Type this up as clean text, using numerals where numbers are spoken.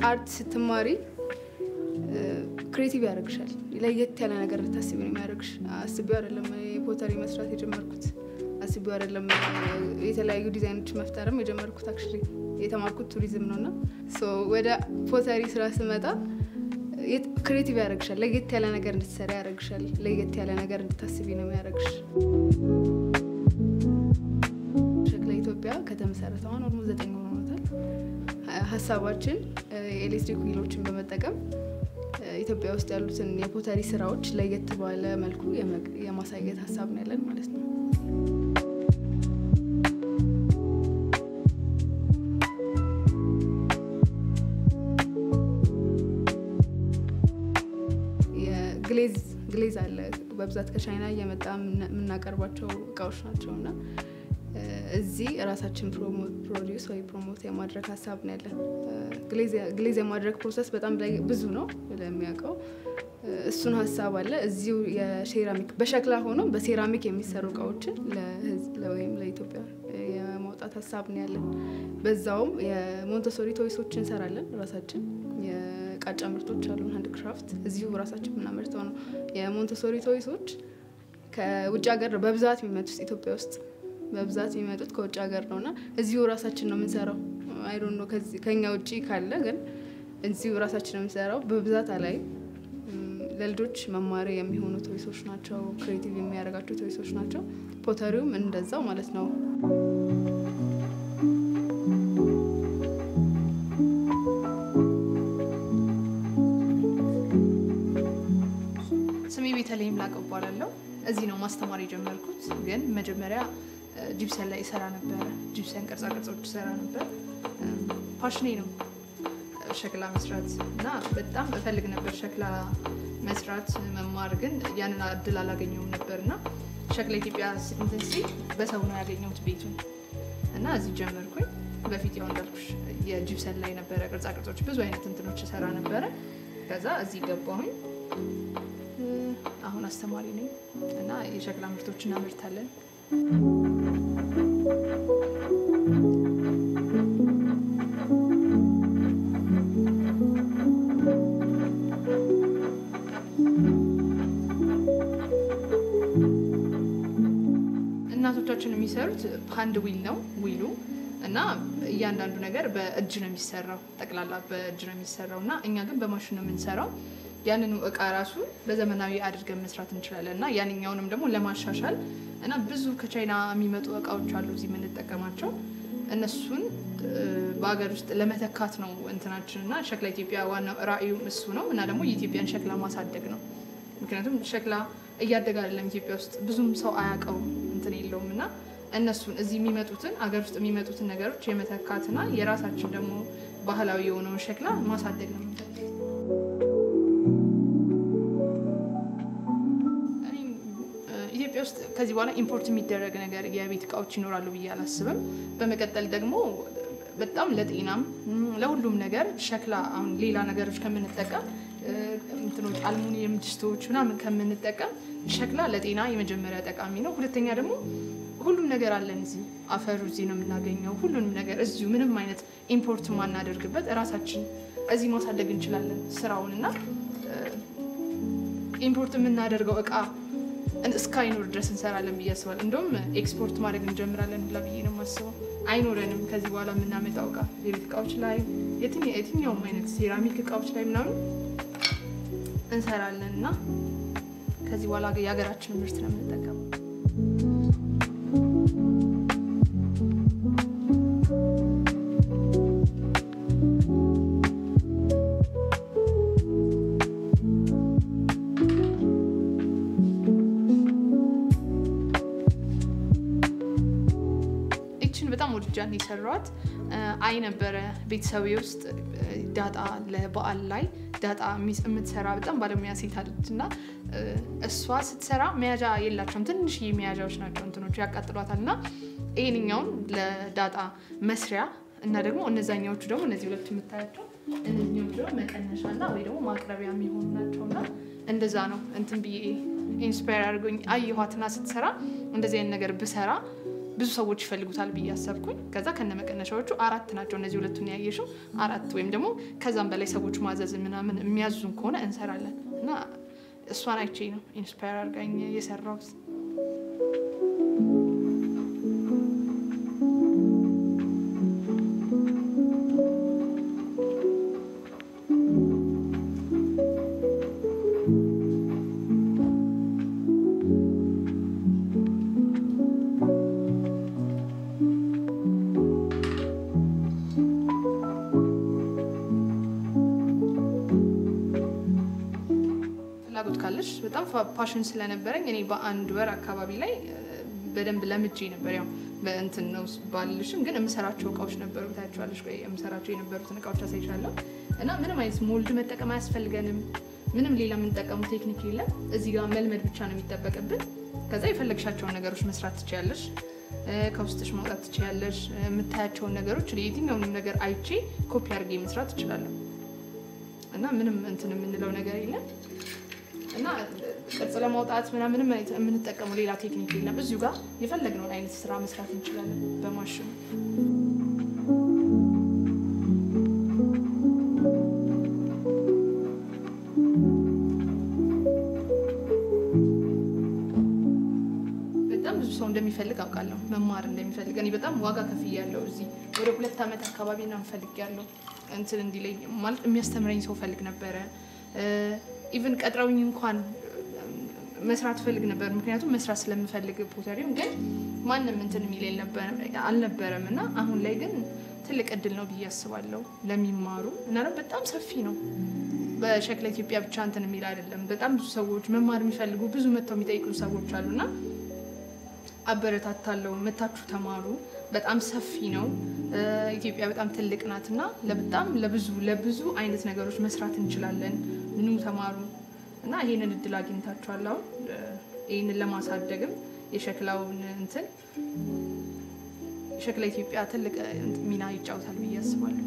አርት ስትማሪ ክሬቲቭ ያደርግሻል ለየት ያለ ነገር ልታስቢ ነው የሚያደርግሽ አስቢው አይደለም ፖተሪ መስራት የጀመርኩት አስቢው አይደለም የተለያዩ ዲዛይኖች መፍጠርም የጀመርኩት አክቹሊ የተማርኩት ቱሪዝም ነውና ሶ ወደ ፖተሪ ስራ ስመጣ ክሬቲቭ ያደርግሻል ለየት ያለ ነገር እንድትሰሪ ያደርግሻል ለየት ያለ ነገር እንድታስቢ ነው የሚያደርግሽ ሸክላ ኢትዮጵያ ከተመሰረተ አሁን ኦልሞስት 9 ወር ሆኖታል ሐሳባችን ኤሌክትሪክ ዊሎችን በመጠቀም ኢትዮጵያ ውስጥ ያሉትን የፖተሪ ስራዎች ለየት ባለ መልኩ የማሳየት ሐሳብ ነው ያለን ማለት ነው ግሌዝ አለ በብዛት ከቻይና እየመጣ ምናቀርባቸው እቃዎች ናቸውና እዚህ ራሳችን ፕሮዲዩስ ወይ ፕሮሞት የማድረግ ሐሳብ ነው ያለን ግሌዝ የማድረግ ፕሮሰስ በጣም ብዙ ነው ለሚያውቀው እሱን ሐሳብ አለ እዚሁ የሴራሚክ በሸክላ ሆኖ በሴራሚክ የሚሰሩ እቃዎችን ለወይም ለኢትዮጵያ የማውጣት ሐሳብ ነው ያለን በዛውም የሞንተሶሪ ቶይሶችን እንሰራለን ራሳችን የቃጫ ምርቶች አሉ ሃንድክራፍት እዚሁ ራሳችን ምናመርተው ነው የሞንተሶሪ ቶይሶች ከውጭ ሀገር በብዛት የሚመጡት ኢትዮጵያ ውስጥ በብዛት የሚመጡት ከውጭ ሀገር ነውና እዚሁ ራሳችን ነው የምንሰራው አይ ዶንት ኖ ከኛ ውጪ ካለ ግን እዚሁ ራሳችን ነው የምንሰራው በብዛት አላይ ለልጆች መማሪያ የሚሆኑ ቶይሶች ናቸው ክሬቲቭ የሚያደርጋቸው ቶይሶች ናቸው ፖተሪውም እንደዛው ማለት ነው ስሜ ቤተልሔም ላቀባላለሁ እዚህ ነው ማስተማር የጀመርኩት ግን መጀመሪያ ጂፕሰን ላይ ሰራ ነበር ጂፕሰን ቅርጻቅርጾች ሰራ ነበር ፓሽኔ ነው ሸክላ መስራት እና በጣም እፈልግ ነበር ሸክላ መስራት መማር ግን ያንን እድል አላገኘሁም ነበርና ሸክላ ኢትዮጵያ ሲንተንሲ በሰው ነው ያገኘሁት ቤቱን እና እዚህ ጀመርኩኝ በፊት ያው እንዳልኩሽ የጂፕሰን ላይ ነበር ቅርጻቅርጾች ብዙ አይነት እንትኖች ሰራ ነበር ከዛ እዚህ ገባሁኝ አሁን አስተማሪ ነኝ እና የሸክላ ምርቶችን እናመርታለን እናቶቻችን የሚሰሩት ሃንድ ዊል ነው ዊሉ እና እያንዳንዱ ነገር በእጅ ነው የሚሰራው ጠቅላላ በእጅ ነው የሚሰራውና እኛ ግን በማሽን ነው የምንሰራው ያንኑ እቃ ራሱ በዘመናዊ አድርገን መስራት እንችላለንና ያንኛውንም ደግሞ ለማሻሻል እና ብዙ ከቻይና የሚመጡ እቃዎች አሉ እዚህ የምንጠቀማቸው እነሱን በአገር ውስጥ ለመተካት ነው እንትናችንና ሸክላ ኢትዮጵያ ዋናው ራዕዩ እሱ ነው እና ደግሞ የኢትዮጵያን ሸክላ ማሳደግ ነው ምክንያቱም ሸክላ እያደገ አይደለም ኢትዮጵያ ውስጥ ብዙም ሰው አያውቀው እንትን የለውምና እነሱን እዚህ የሚመጡትን አገር ውስጥ የሚመጡትን ነገሮች የመተካትና የራሳችን ደግሞ ባህላዊ የሆነው ሸክላ ማሳደግ ነው ኢትዮጵያ ውስጥ ከዚህ በኋላ ኢምፖርት የሚደረግ ነገር የቤት እቃዎች ይኖራሉ ብዬ አላስብም በመቀጠል ደግሞ በጣም ለጤናም ለሁሉም ነገር ሸክላ አሁን ሌላ ነገሮች ከምንጠቀም እንትኖች አልሙኒየም ድስቶች ምናምን ከምንጠቀም ሸክላ ለጤና የመጀመሪያ ጠቃሚ ነው ሁለተኛ ደግሞ ሁሉም ነገር አለን እዚህ አፈሩ እዚህ ነው የምናገኘው ሁሉንም ነገር እዚሁ ምንም አይነት ኢምፖርት ማናደርግበት ራሳችን እዚህ ማሳደግ እንችላለን ስራውንና ኢምፖርት የምናደርገው እቃ እስካይኖር ድረስ እንሰራለን ብዬ አስባለሁ እንደውም ኤክስፖርት ማድረግ እንጀምራለን ብዬ ነው የማስበው አይኖረንም ከዚህ በኋላ የምናመጣው እቃ የቤት እቃዎች ላይ የትኛውም አይነት ሴራሚክ እቃዎች ላይ ምናምን እንሰራለንና ከዚህ በኋላ የሀገራችን ምርት ነው የምንጠቀመው በጣም ወድጃን ይሰራዋት አይ ነበር ቤተሰቤ ውስጥ ዳጣ ለበዓል ላይ ዳጣ የምትሰራ በጣም ባለሙያ ሴት አለችና እሷ ስትሰራ መያዣ የላቸውም ትንሽ የሚያዣዎች ናቸው እንትኖች ያቃጥሏታልና ይሄንኛውን ለዳጣ መስሪያ እና ደግሞ እነዛኛዎቹ ደግሞ እነዚህ ሁለቱ የምታያቸው እነዚህኞቹ ደግሞ መቀነሻና ወይ ደግሞ ማቅረቢያ የሚሆኑ ናቸውና እንደዛ ነው እንትን ቢ ኢንስፓየር አድርጎኝ አየኋትና ስትሰራ እንደዚህ አይነት ነገር ብሰራ ብዙ ሰዎች ይፈልጉታል ብዬ አሰብኩኝ ከዛ ከነመቀነሻዎቹ 4 ናቸው እነዚህ ሁለቱን ያየሽው 4 ወይም ደግሞ ከዛም በላይ ሰዎች ማዘዝ ምናምን የሚያዙን ከሆነ እንሰራለን እና እሷን አይቼ ነው ኢንስፓየር አድርጋኝ የሰራሁት በጣም ፓሽን ስለነበረኝ እኔ በአንድ ወር አካባቢ ላይ በደንብ ለምጄ ነበር ያው በእንትን ነው ባልልሽም ግን የምሰራቸው እቃዎች ነበሩ ታያቸዋለሽ ቆይ የምሰራቸው የነበሩትን እቃዎች አሳይቻለሁ እና ምንም አይነት ሞልድ መጠቀም አያስፈልገንም ምንም ሌላ የምንጠቀመው ቴክኒክ የለም እዚህ ጋር መልመድ ብቻ ነው የሚጠበቅብን ከዛ የፈለግሻቸውን ነገሮች መስራት ትችያለሽ ከውስጥሽ ማውጣት ትችያለሽ የምታያቸውን ነገሮች የትኛውንም ነገር አይቼ ኮፒ አድርጌ መስራት እችላለሁ እና ምንም እንትን የምንለው ነገር የለም እና ቅርጽ ለማውጣት ምንም የምንጠቀመው ሌላ ቴክኒክ የለም እዚሁ ጋር የፈለግነውን አይነት ስራ መስራት እንችላለን በማሽኑ በጣም ብዙ ሰው እንደሚፈልግ አውቃለሁ መማር እንደሚፈልግ እኔ በጣም ዋጋ ከፍያለሁ እዚህ ወደ 2 ዓመት አካባቢ ነው ፈልጌያለሁ እንትን እንዲለኝ ማለት የሚያስተምረኝ ሰው ፈልግ ነበረ ኢቭን ቀጥራውኝ እንኳን መስራት ፈልግ ነበር ምክንያቱም መስራት ስለምፈልግ ፖተሪው ግን ማንንም እንትን የሚለኝ አልነበረምና አሁን ላይ ግን ትልቅ እድል ነው ብዬ አስባለሁ ለሚማሩ እና በጣም ሰፊ ነው በሸክላ ኢትዮጵያ ብቻ እንትን የሚል አይደለም በጣም ብዙ ሰዎች መማር የሚፈልጉ ብዙ መተው የሚጠይቁ ሰዎች አሉና አበረታታለሁ መታችሁ ተማሩ በጣም ሰፊ ነው ኢትዮጵያ በጣም ትልቅ ናትና ለበጣም ለብዙ አይነት ነገሮች መስራት እንችላለን ኑ ተማሩ እና ይሄንን እድል አግኝታችኋል አሁን ይሄንን ለማሳደግም የሸክላውን እንትን ሸክላ ኢትዮጵያ ትልቅ ሚና ይጫወታል ብዬ አስባለሁ